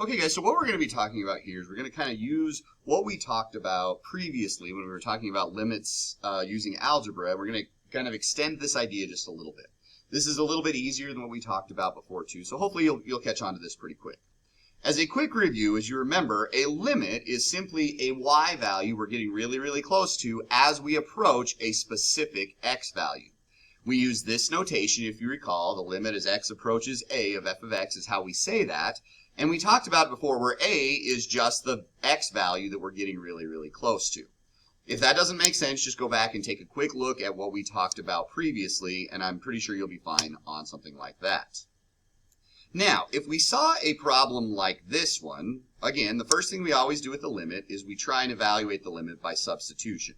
Okay guys, so what we're going to be talking about here is we're going to kind of use what we talked about previously when we were talking about limits using algebra. We're going to kind of extend this idea just a little bit. This is a little bit easier than what we talked about before too, so hopefully you'll catch on to this pretty quick. As a quick review, as you remember, a limit is simply a y value we're getting really close to as we approach a specific x value. We use this notation, if you recall, the limit as x approaches a of f of x is how we say that. And we talked about it before where a is just the x value that we're getting really close to. If that doesn't make sense, just go back and take a quick look at what we talked about previously, and I'm pretty sure you'll be fine on something like that. Now, if we saw a problem like this one, again, the first thing we always do with the limit is we try and evaluate the limit by substitution.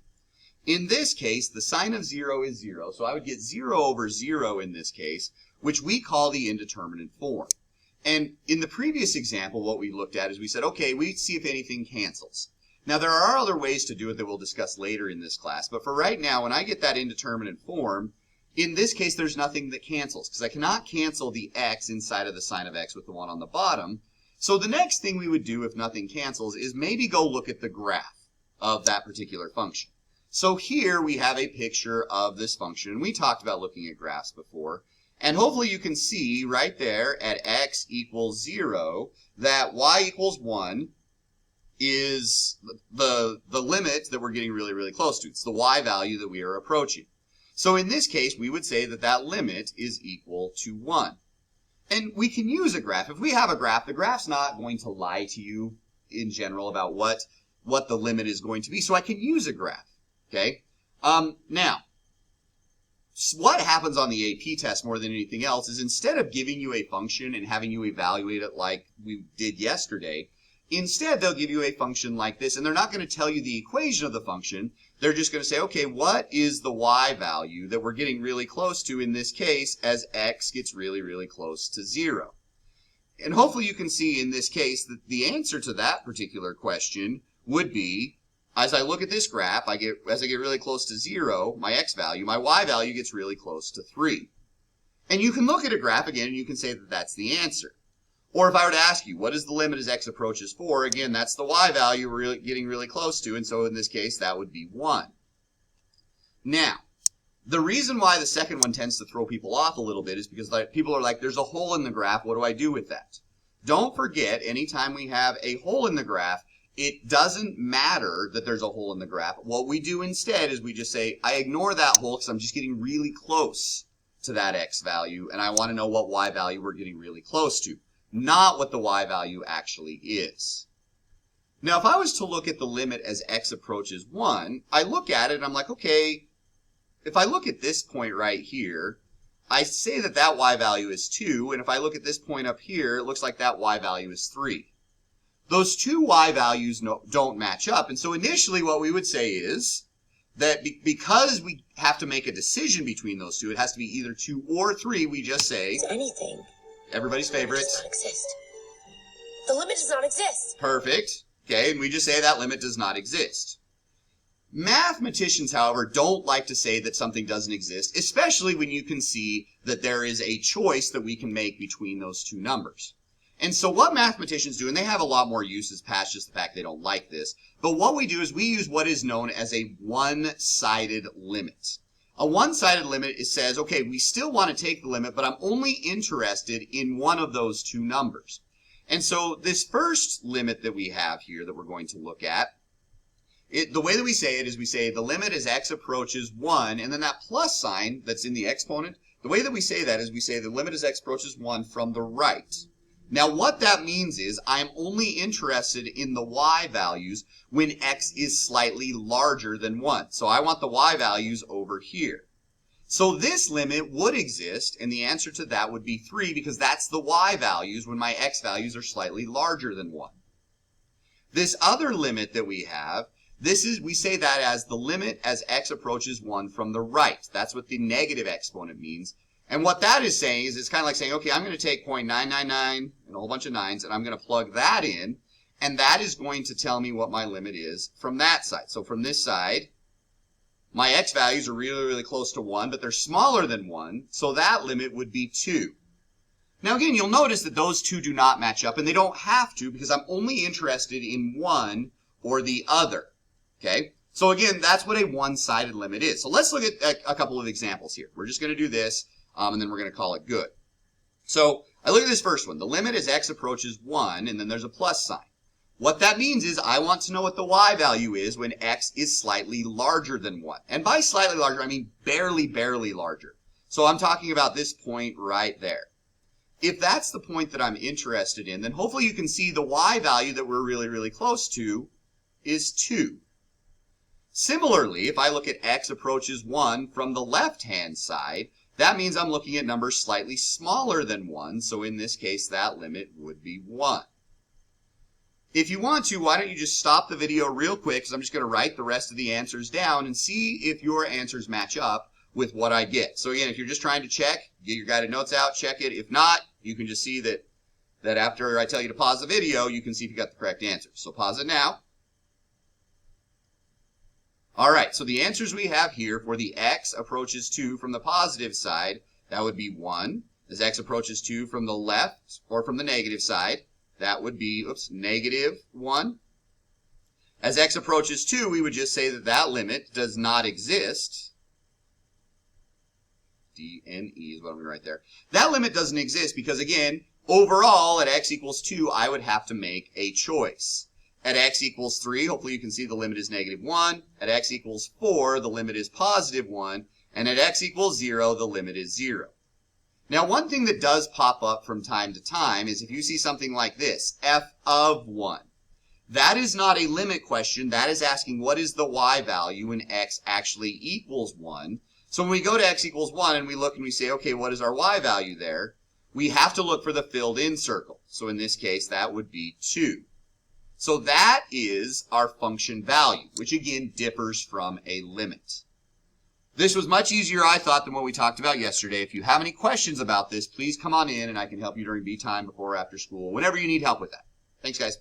In this case, the sign of 0 is 0, so I would get 0 over 0 in this case, which we call the indeterminate form. And in the previous example, what we looked at is we said, okay, we see if anything cancels. Now, there are other ways to do it that we'll discuss later in this class, but for right now, when I get that indeterminate form, in this case, there's nothing that cancels, because I cannot cancel the x inside of the sign of x with the one on the bottom. So the next thing we would do if nothing cancels is maybe go look at the graph of that particular function. So here we have a picture of this function, and we talked about looking at graphs before. And hopefully you can see right there at x equals 0 that y equals 1 is the limit that we're getting really close to. It's the y value that we are approaching. So in this case, we would say that that limit is equal to 1. And we can use a graph. If we have a graph, the graph's not going to lie to you in general about what the limit is going to be. So I can use a graph. Okay? Now, what happens on the AP test more than anything else is instead of giving you a function and having you evaluate it like we did yesterday, instead they'll give you a function like this, and they're not going to tell you the equation of the function. They're just going to say, okay, what is the y value that we're getting really close to in this case as x gets really close to 0? And hopefully you can see in this case that the answer to that particular question would be, as I look at this graph, as I get really close to 0, my x value, my y value gets really close to 3. And you can look at a graph again and you can say that that's the answer. Or if I were to ask you, what is the limit as x approaches 4? Again, that's the y value we're getting really close to, and so in this case, that would be 1. Now, the reason why the second one tends to throw people off a little bit is because people are like, there's a hole in the graph, what do I do with that? Don't forget, anytime we have a hole in the graph, it doesn't matter that there's a hole in the graph. What we do instead is we just say, I ignore that hole because I'm just getting really close to that x value, and I want to know what y value we're getting really close to, not what the y value actually is. Now, if I was to look at the limit as x approaches 1, I look at it and I'm like, okay, if I look at this point right here, I say that that y value is 2, and if I look at this point up here, it looks like that y value is 3. Those two y values don't match up, and so initially what we would say is that because we have to make a decision between those two, it has to be either 2 or 3, we just say anything. Everybody's favorite. Does not exist. The limit does not exist. Perfect. Okay, and we just say that limit does not exist. Mathematicians, however, don't like to say that something doesn't exist, especially when you can see that there is a choice that we can make between those two numbers. And so what mathematicians do, and they have a lot more uses past just the fact they don't like this, but what we do is we use what is known as a one-sided limit. A one-sided limit says, okay, we still want to take the limit, but I'm only interested in one of those two numbers. And so this first limit that we have here that we're going to look at, the way that we say it is we say the limit as x approaches 1, and then that plus sign that's in the exponent, the way that we say that is we say the limit as x approaches 1 from the right. Now what that means is I'm only interested in the y values when x is slightly larger than 1. So I want the y values over here. So this limit would exist, and the answer to that would be 3 because that's the y values when my x values are slightly larger than 1. This other limit that we have, we say that as the limit as x approaches 1 from the right. That's what the negative exponent means. And what that is saying is it's kind of like saying, okay, I'm going to take 0.999 and a whole bunch of 9s, and I'm going to plug that in, and that is going to tell me what my limit is from that side. So from this side, my x values are really close to 1, but they're smaller than 1, so that limit would be 2. Now again, you'll notice that those two do not match up, and they don't have to because I'm only interested in one or the other, okay? So again, that's what a one-sided limit is. So let's look at a couple of examples here. We're just going to do this, and then we're going to call it good. So I look at this first one. The limit as x approaches 1, and then there's a plus sign. What that means is I want to know what the y value is when x is slightly larger than 1. And by slightly larger, I mean barely, barely larger. So I'm talking about this point right there. If that's the point that I'm interested in, then hopefully you can see the y value that we're really, really close to is 2. Similarly, if I look at x approaches 1 from the left-hand side, that means I'm looking at numbers slightly smaller than 1, so in this case, that limit would be 1. If you want to, why don't you just stop the video real quick, because I'm just going to write the rest of the answers down and see if your answers match up with what I get. So again, if you're just trying to check, get your guided notes out, check it. If not, you can just see that after I tell you to pause the video, you can see if you got the correct answers. So pause it now. All right, so the answers we have here for the x approaches 2 from the positive side, that would be 1. As x approaches 2 from the left or from the negative side, that would be, negative 1. As x approaches 2, we would just say that that limit does not exist. D, N, E is what I'm going to write there. That limit doesn't exist because, again, overall, at x equals 2, I would have to make a choice. At x equals 3, hopefully you can see the limit is negative 1. At x equals 4, the limit is positive 1. And at x equals 0, the limit is 0. Now, one thing that does pop up from time to time is if you see something like this, f of 1. That is not a limit question. That is asking what is the y value when x actually equals 1. So when we go to x equals 1 and we look and we say, okay, what is our y value there? We have to look for the filled in circle. So in this case, that would be 2. So that is our function value, which again differs from a limit. This was much easier, I thought, than what we talked about yesterday. If you have any questions about this, please come on in and I can help you during B time, before or after school, whenever you need help with that. Thanks, guys.